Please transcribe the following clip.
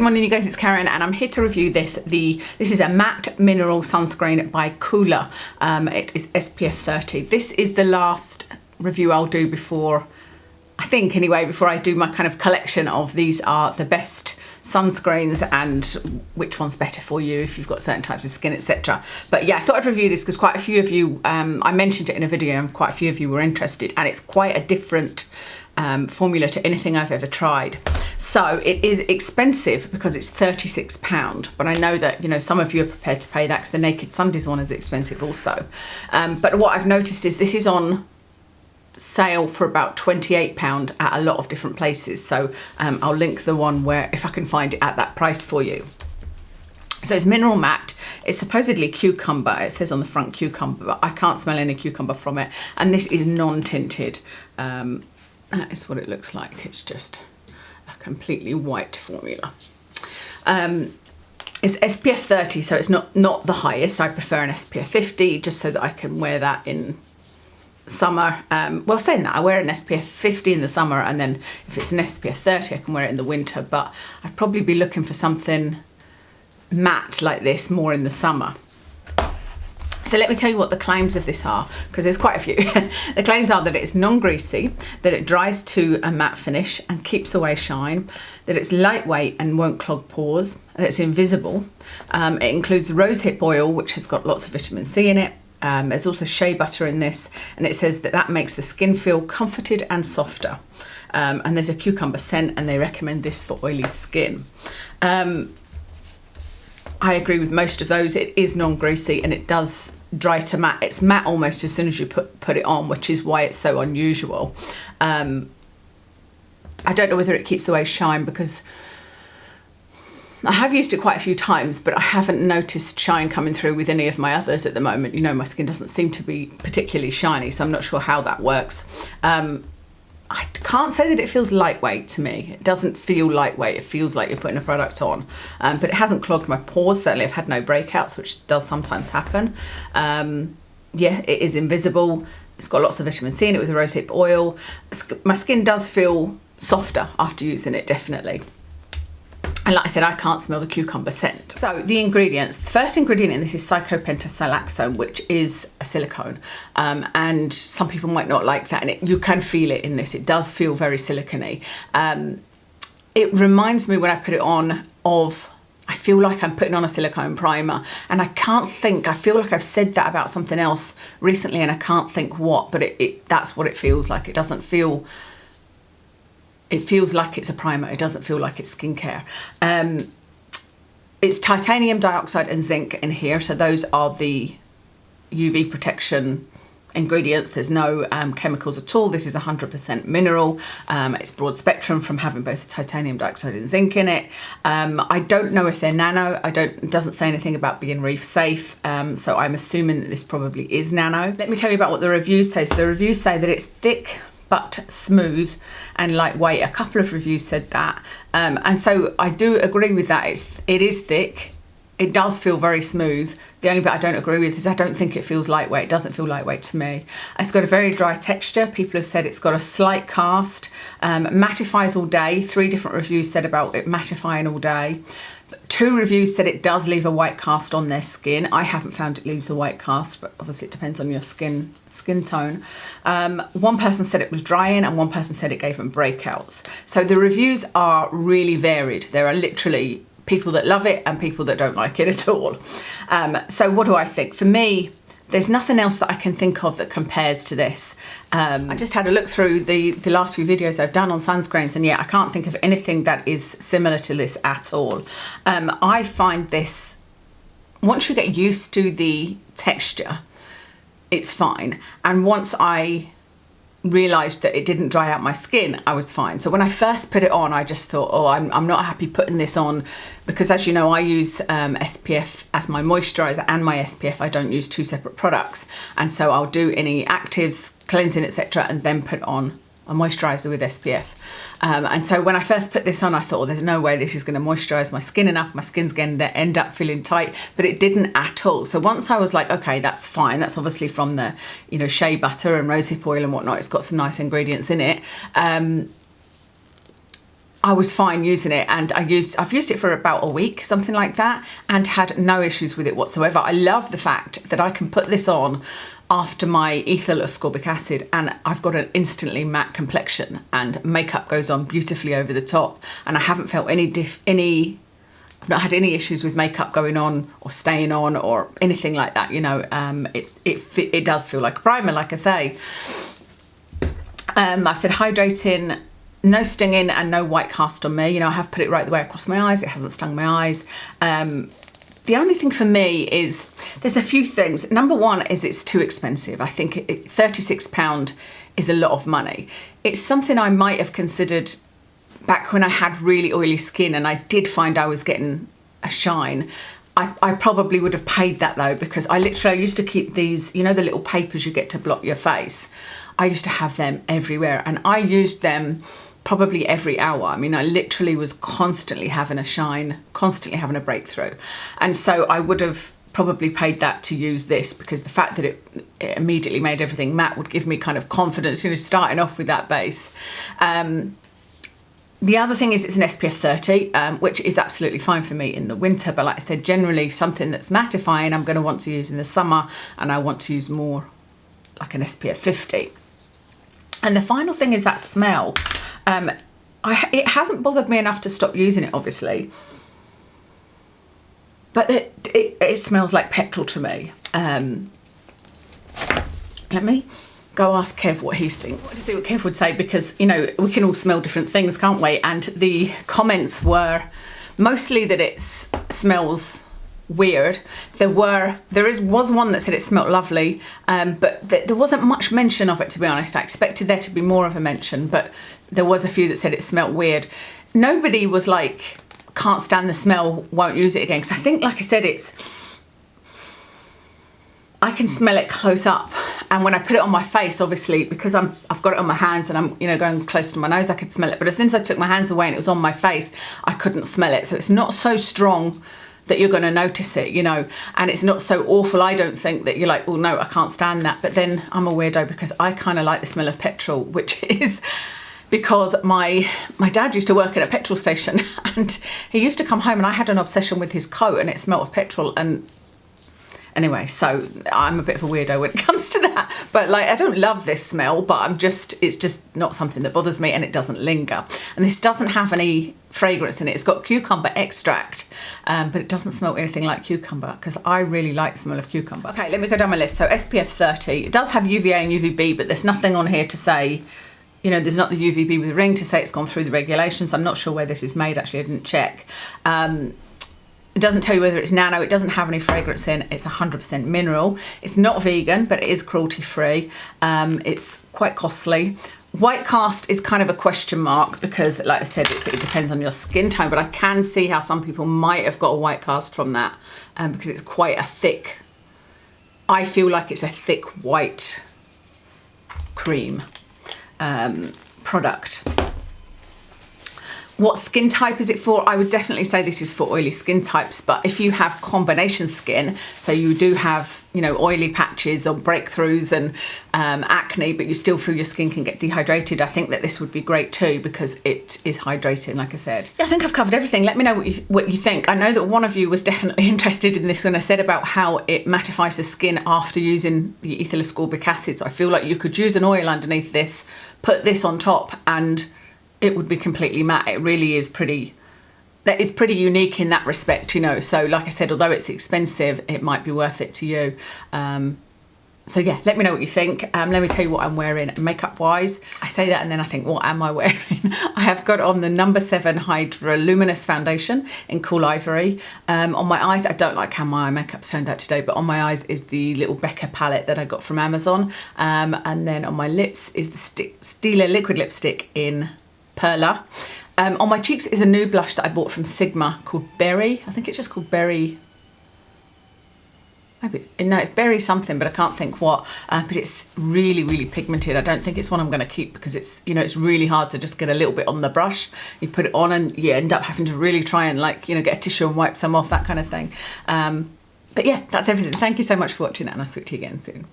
Morning you guys, it's Karen and I'm here to review this. This is a matte mineral sunscreen by Coola. It is SPF 30. This is the last review I'll do before, I think anyway, before I do my kind of collection of these are the best sunscreens and which one's better for you if you've got certain types of skin, etc. But yeah, I thought I'd review this because quite a few of you, I mentioned it in a video and quite a few of you were interested, and it's quite a different formula to anything I've ever tried. So it is expensive because it's £36, but I know that, you know, some of you are prepared to pay that because the Naked Sundays one is expensive also. But what I've noticed is this is on sale for about £28 at a lot of different places. So I'll link the one where, if I can find it at that price for you. So it's mineral matte. It's supposedly cucumber. It says on the front cucumber, but I can't smell any cucumber from it. And this is non-tinted. That is what it looks like. It's just a completely white formula. It's SPF 30, so it's not the highest. I prefer an SPF 50 just so that I can wear that in summer. Well, saying that, I wear an SPF 50 in the summer, and then if it's an SPF 30, I can wear it in the winter. But I'd probably be looking for something matte like this more in the summer. So let me tell you what the claims of this are, because there's quite a few. The claims are that it's non-greasy, that it dries to a matte finish and keeps away shine, that it's lightweight and won't clog pores, that it's invisible. It includes rosehip oil, which has got lots of vitamin C in it. There's also shea butter in this, and it says that that makes the skin feel comforted and softer. And there's a cucumber scent, and they recommend this for oily skin. I agree with most of those. It is non-greasy and it does dry to matte. It's matte almost as soon as you put it on, which is why it's so unusual. I don't know whether it keeps away shine, because I have used it quite a few times, but I haven't noticed shine coming through with any of my others at the moment. You know, my skin doesn't seem to be particularly shiny, so I'm not sure how that works. I can't say that it feels lightweight to me. It doesn't feel lightweight. It feels like you're putting a product on, but it hasn't clogged my pores. Certainly I've had no breakouts, which does sometimes happen. Yeah, it is invisible. It's got lots of vitamin C in it with the rosehip oil. My skin does feel softer after using it, definitely. And like I said, I can't smell the cucumber scent. So the ingredients, the first ingredient in this is cyclopentasiloxane, which is a silicone. And some people might not like that, and you can feel it in this. It does feel very silicone-y. It reminds me when I put it on of, I feel like I'm putting on a silicone primer, and I can't think, I feel like I've said that about something else recently and I can't think what, but that's what it feels like. It doesn't feel, it feels like it's a primer. It doesn't feel like it's skincare. It's titanium dioxide and zinc in here. So those are the UV protection ingredients. There's no chemicals at all. This is 100% mineral. It's broad spectrum from having both titanium dioxide and zinc in it. I don't know if they're nano. It doesn't say anything about being reef safe. So I'm assuming that this probably is nano. Let me tell you about what the reviews say. So the reviews say that it's thick but smooth and lightweight. A couple of reviews said that, and so I do agree with that. It is thick. It does feel very smooth. The only bit I don't agree with is I don't think it feels lightweight. It doesn't feel lightweight to me. It's got a very dry texture. People have said it's got a slight cast. Mattifies all day. 3 different reviews said about it mattifying all day. 2 reviews said it does leave a white cast on their skin. I haven't found it leaves a white cast, but obviously it depends on your skin tone. One person said it was drying, and one person said it gave them breakouts. So the reviews are really varied. There are literally people that love it and people that don't like it at all. So what do I think? For me, there's nothing else that I can think of that compares to this. I just had a look through the last few videos I've done on sunscreens, and yeah, I can't think of anything that is similar to this at all. I find this, once you get used to the texture, it's fine. And once I realised that it didn't dry out my skin, I was fine. So when I first put it on, I just thought, oh, I'm not happy putting this on, because as you know, I use SPF as my moisturiser and my SPF. I don't use 2 separate products, and so I'll do any actives, cleansing, etc., and then put on a moisturiser with SPF. And so when I first put this on, I thought, oh, there's no way this is going to moisturise my skin enough. My skin's going to end up feeling tight, but it didn't at all. So once I was like, okay, that's fine. That's obviously from the, you know, shea butter and rosehip oil and whatnot. It's got some nice ingredients in it. I was fine using it, and I've used it for about a week, something like that, and had no issues with it whatsoever. I love the fact that I can put this on after my ethyl ascorbic acid and I've got an instantly matte complexion, and makeup goes on beautifully over the top, and I haven't felt I've not had any issues with makeup going on or staying on or anything like that, you know. It does feel like a primer, like I say. I said hydrating, no stinging and no white cast on me. You know, I have put it right the way across my eyes. It hasn't stung my eyes. The only thing for me is there's a few things. Number one is it's too expensive. I think £36 is a lot of money. It's something I might have considered back when I had really oily skin and I did find I was getting a shine. I probably would have paid that though, because I used to keep these, you know, the little papers you get to block your face. I used to have them everywhere and I used them probably every hour. I mean, I literally was constantly having a shine, constantly having a breakthrough. And so I would have probably paid that to use this, because the fact that it immediately made everything matte would give me kind of confidence, you know, starting off with that base. The other thing is it's an SPF 30, which is absolutely fine for me in the winter. But like I said, generally something that's mattifying I'm going to want to use in the summer, and I want to use more like an SPF 50. And the final thing is that smell. It hasn't bothered me enough to stop using it, obviously. But it smells like petrol to me. Let me go ask Kev what he thinks. To see what Kev would say, because, you know, we can all smell different things, can't we? And the comments were mostly that it smells weird. There was one that said it smelled lovely, but there wasn't much mention of it, to be honest. I expected there to be more of a mention, but there was a few that said it smelled weird. Nobody was like, can't stand the smell, won't use it again. Because I think, like I said, I can smell it close up, and when I put it on my face, obviously, because I've got it on my hands and I'm, you know, going close to my nose, I could smell it. But as soon as I took my hands away and it was on my face, I couldn't smell it. So it's not so strong that you're going to notice it, you know, and it's not so awful, I don't think, that you're like, oh no, I can't stand that. But then I'm a weirdo because I kind of like the smell of petrol, which is because my dad used to work at a petrol station, and he used to come home and I had an obsession with his coat and it smelled of petrol. And anyway, so I'm a bit of a weirdo when it comes to that. But like, I don't love this smell, but it's just not something that bothers me, and it doesn't linger. And this doesn't have any fragrance in it. It's got cucumber extract, but it doesn't smell anything like cucumber, because I really like the smell of cucumber. Okay, let me go down my list. So SPF 30, it does have UVA and UVB, but there's nothing on here to say, you know, there's not the UVB with the ring to say it's gone through the regulations. I'm not sure where this is made, actually, I didn't check. It doesn't tell you whether it's nano. It doesn't have any fragrance in. It's 100% mineral. It's not vegan, but it is cruelty free. It's quite costly. White cast is kind of a question mark, because like I said, it depends on your skin tone, but I can see how some people might have got a white cast from that, because it's quite a thick, I feel like it's a thick white cream product. What skin type is it for? I would definitely say this is for oily skin types, but if you have combination skin, so you do have, you know, oily patches or breakthroughs and acne, but you still feel your skin can get dehydrated, I think that this would be great too, because it is hydrating, like I said. Yeah, I think I've covered everything. Let me know what you think. I know that one of you was definitely interested in this when I said about how it mattifies the skin after using the ethyl ascorbic acids. I feel like you could use an oil underneath this, put this on top, and it would be completely matte. It really is pretty, that is pretty unique in that respect, you know. So like I said, although it's expensive, it might be worth it to you. So yeah, let me know what you think. Let me tell you what I'm wearing makeup wise. I say that and then I think, what am I wearing? I have got on the number 7 Hydra Luminous foundation in Coola Ivory. On my eyes, I don't like how my eye makeup's turned out today, but on my eyes is the little Becca palette that I got from Amazon. And then on my lips is the Stila liquid lipstick in Perla. On my cheeks is a new blush that I bought from Sigma called Berry. I think it's just called Berry. Maybe, no, it's Berry something, but I can't think what. But it's really, really pigmented. I don't think it's one I'm going to keep, because it's, you know, it's really hard to just get a little bit on the brush. You put it on and you end up having to really try and, like, you know, get a tissue and wipe some off, that kind of thing. But yeah, that's everything. Thank you so much for watching, and I'll speak to you again soon.